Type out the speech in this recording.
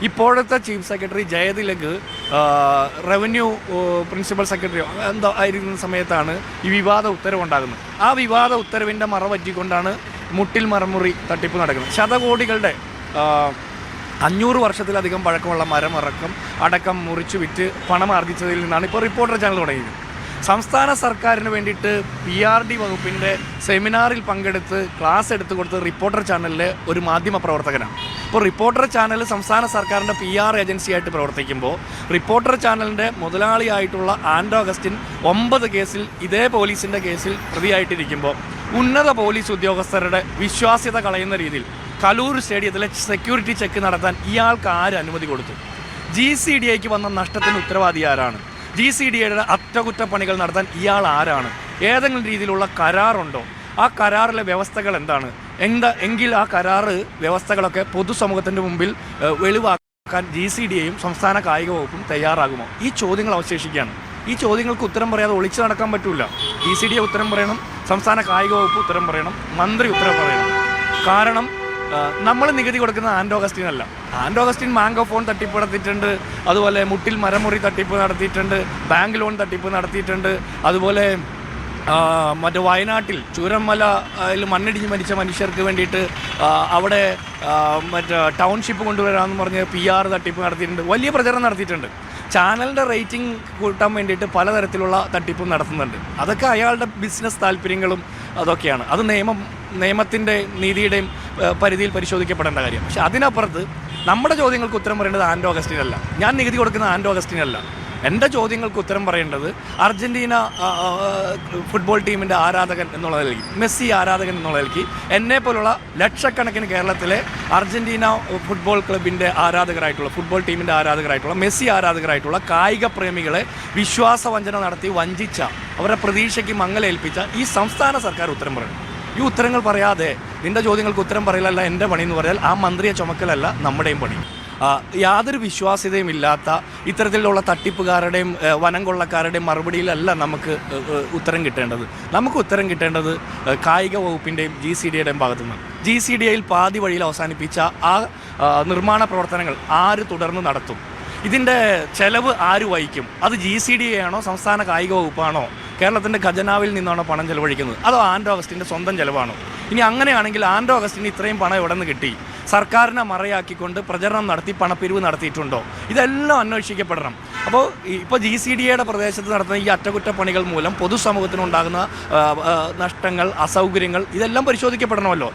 ഇപ്പോഴത്തെ chief secretary Jayathilak revenue principal സെക്രട്ടറിയോ എന്തോ ആയിരിക്കുന്ന സമയത്താണ് ഈ വിവാദ ഉത്തരവുണ്ടാകുന്നത്. ആ വിവാദ ഉത്തരവിൻ്റെ മറ പറ്റിക്കൊണ്ടാണ് മുട്ടിൽ മരമുറി തട്ടിപ്പ് നടക്കുന്നത്. ശതകോടികളുടെ 500 വർഷത്തിലധികം പഴക്കമുള്ള അടക്കം മുറിച്ചു വിറ്റ് പണം ആർജിച്ചതിൽ നിന്നാണ് ഇപ്പോൾ റിപ്പോർട്ടർ ചാനൽ തുടങ്ങിയത്. സംസ്ഥാന സർക്കാരിന് വേണ്ടിയിട്ട് PRD വകുപ്പിൻ്റെ സെമിനാറിൽ പങ്കെടുത്ത് ക്ലാസ് എടുത്തു കൊടുത്ത് റിപ്പോർട്ടർ ചാനലിലെ ഒരു മാധ്യമ പ്രവർത്തകനാണ്. ഇപ്പോൾ റിപ്പോർട്ടർ ചാനൽ സംസ്ഥാന സർക്കാരിൻ്റെ PR ഏജൻസിയായിട്ട് പ്രവർത്തിക്കുമ്പോൾ റിപ്പോർട്ടർ ചാനലിൻ്റെ മുതലാളിയായിട്ടുള്ള ആൻഡ്രോ അഗസ്റ്റിൻ 9 കേസിൽ ഇതേ പോലീസിൻ്റെ കേസിൽ പ്രതിയായിട്ടിരിക്കുമ്പോൾ ഉന്നത പോലീസ് ഉദ്യോഗസ്ഥരുടെ വിശ്വാസ്യത കളയുന്ന രീതിയിൽ കലൂർ സ്റ്റേഡിയത്തിലെ സെക്യൂരിറ്റി ചെക്ക് നടത്താൻ ഇയാൾക്ക് ആര് അനുമതി കൊടുത്തു? GCDAക്ക് വന്ന നഷ്ടത്തിന് ഉത്തരവാദി ആരാണ്? GCDAയുടെ അറ്റകുറ്റപ്പണികൾ നടത്താൻ ഇയാൾ ആരാണ്? ഏതെങ്കിലും രീതിയിലുള്ള കരാറുണ്ടോ? ആ കരാറിലെ വ്യവസ്ഥകൾ എന്താണ്? എങ്കിൽ ആ കരാറ് വ്യവസ്ഥകളൊക്കെ പൊതുസമൂഹത്തിൻ്റെ മുമ്പിൽ വെളിവാക്കാൻ GCDAയും സംസ്ഥാന കായിക വകുപ്പും തയ്യാറാകുമോ? ഈ ചോദ്യങ്ങൾ അവശേഷിക്കുകയാണ്. ഈ ചോദ്യങ്ങൾക്ക് ഉത്തരം പറയാതെ ഒളിച്ചു നടക്കാൻ പറ്റില്ല. GCDA ഉത്തരം പറയണം, സംസ്ഥാന കായിക വകുപ്പ് ഉത്തരം പറയണം, മന്ത്രി ഉത്തരം പറയണം. കാരണം നമ്മൾ നികുതി കൊടുക്കുന്ന ആൻഡ്രോ അഗസ്റ്റിൻ അല്ല. ആൻഡ്രോ അഗസ്റ്റിൻ മാംഗോ ഫോൺ തട്ടിപ്പ് നടത്തിയിട്ടുണ്ട്, അതുപോലെ മുട്ടിൽ മരമുറി തട്ടിപ്പ് നടത്തിയിട്ടുണ്ട്, ബാങ്ക് ലോൺ തട്ടിപ്പ് നടത്തിയിട്ടുണ്ട്, അതുപോലെ മറ്റേ വയനാട്ടിൽ ചൂരന്മലയിൽ മണ്ണിടിഞ്ഞ് മരിച്ച മനുഷ്യർക്ക് വേണ്ടിയിട്ട് അവിടെ മറ്റേ ടൗൺഷിപ്പ് കൊണ്ടുവരാമെന്ന് പറഞ്ഞ് PR തട്ടിപ്പ് നടത്തിയിട്ടുണ്ട്, വലിയ പ്രചരണം നടത്തിയിട്ടുണ്ട്. ചാനലിൻ്റെ റേറ്റിംഗ് കൂട്ടാൻ വേണ്ടിയിട്ട് പലതരത്തിലുള്ള തട്ടിപ്പും നടത്തുന്നുണ്ട്. അതൊക്കെ അയാളുടെ ബിസിനസ് താല്പര്യങ്ങളും അതൊക്കെയാണ്. അത് നിയമത്തിൻ്റെ നീതിയുടെയും പരിധിയിൽ പരിശോധിക്കപ്പെടേണ്ട കാര്യം. പക്ഷേ അതിനപ്പുറത്ത് നമ്മുടെ ചോദ്യങ്ങൾക്ക് ഉത്തരം പറയേണ്ടത് ആൻഡ്രോ അഗസ്റ്റിനല്ല, ഞാൻ നികുതി കൊടുക്കുന്ന ആൻഡ്രോ അഗസ്റ്റിനല്ല. എൻ്റെ ചോദ്യങ്ങൾക്ക് ഉത്തരം പറയേണ്ടത് അർജൻറ്റീന ഫുട്ബോൾ ടീമിൻ്റെ ആരാധകൻ എന്നുള്ള നിലയ്ക്ക്, മെസ്സി ആരാധകൻ എന്നുള്ള നിലയ്ക്ക് എന്നെപ്പോലുള്ള ലക്ഷക്കണക്കിന് കേരളത്തിലെ അർജൻറ്റീന ഫുട്ബോൾ ക്ലബിൻ്റെ ആരാധകരായിട്ടുള്ള, ഫുട്ബോൾ ടീമിൻ്റെ ആരാധകരായിട്ടുള്ള, മെസ്സി ആരാധകരായിട്ടുള്ള കായിക പ്രേമികളെ വിശ്വാസവഞ്ചന നടത്തി വഞ്ചിച്ച, അവരുടെ പ്രതീക്ഷയ്ക്ക് മങ്ങലേൽപ്പിച്ച ഈ സംസ്ഥാന സർക്കാർ ഉത്തരം പറയണം. ഈ ഉത്തരങ്ങൾ പറയാതെ നിൻ്റെ ചോദ്യങ്ങൾക്ക് ഉത്തരം പറയലല്ല എൻ്റെ പണി എന്ന് പറഞ്ഞാൽ ആ മന്ത്രിയെ ചുമക്കലല്ല നമ്മുടെയും പണി. യാതൊരു വിശ്വാസ്യതയും ഇല്ലാത്ത ഇത്തരത്തിലുള്ള തട്ടിപ്പുകാരുടെയും വനം കൊള്ളക്കാരുടെയും മറുപടിയിലല്ല നമുക്ക് ഉത്തരം കിട്ടേണ്ടത്. നമുക്ക് ഉത്തരം കിട്ടേണ്ടത് കായിക വകുപ്പിൻ്റെയും GCDAയുടെയും ഭാഗത്തുനിന്ന്. GCDAയിൽ പാതി വഴിയിൽ അവസാനിപ്പിച്ച ആ നിർമ്മാണ പ്രവർത്തനങ്ങൾ ആര് തുടർന്ന് നടത്തും? ഇതിൻ്റെ ചെലവ് ആര് വഹിക്കും? അത് GCDA ആണോ സംസ്ഥാന കായിക വകുപ്പാണോ? കേരളത്തിൻ്റെ ഖജനാവിൽ നിന്നാണോ പണം ചെലവഴിക്കുന്നത്? അതോ ആൻഡ്രോ അഗസ്റ്റിൻ്റെ സ്വന്തം ചെലവാണോ? ഇനി അങ്ങനെയാണെങ്കിൽ ആൻഡ്രോ അഗസ്റ്റിന് ഇത്രയും പണം എവിടെ നിന്ന് കിട്ടി? സർക്കാരിനെ മറയാക്കിക്കൊണ്ട് പ്രചരണം നടത്തി പണപ്പിരിവ് നടത്തിയിട്ടുണ്ടോ? ഇതെല്ലാം അന്വേഷിക്കപ്പെടണം. അപ്പോൾ ഇപ്പോൾ GCDAയുടെ പ്രദേശത്ത് നടത്തുന്ന ഈ അറ്റകുറ്റപ്പണികൾ മൂലം പൊതുസമൂഹത്തിനുണ്ടാകുന്ന നഷ്ടങ്ങൾ, അസൗകര്യങ്ങൾ ഇതെല്ലാം പരിശോധിക്കപ്പെടണമല്ലോ.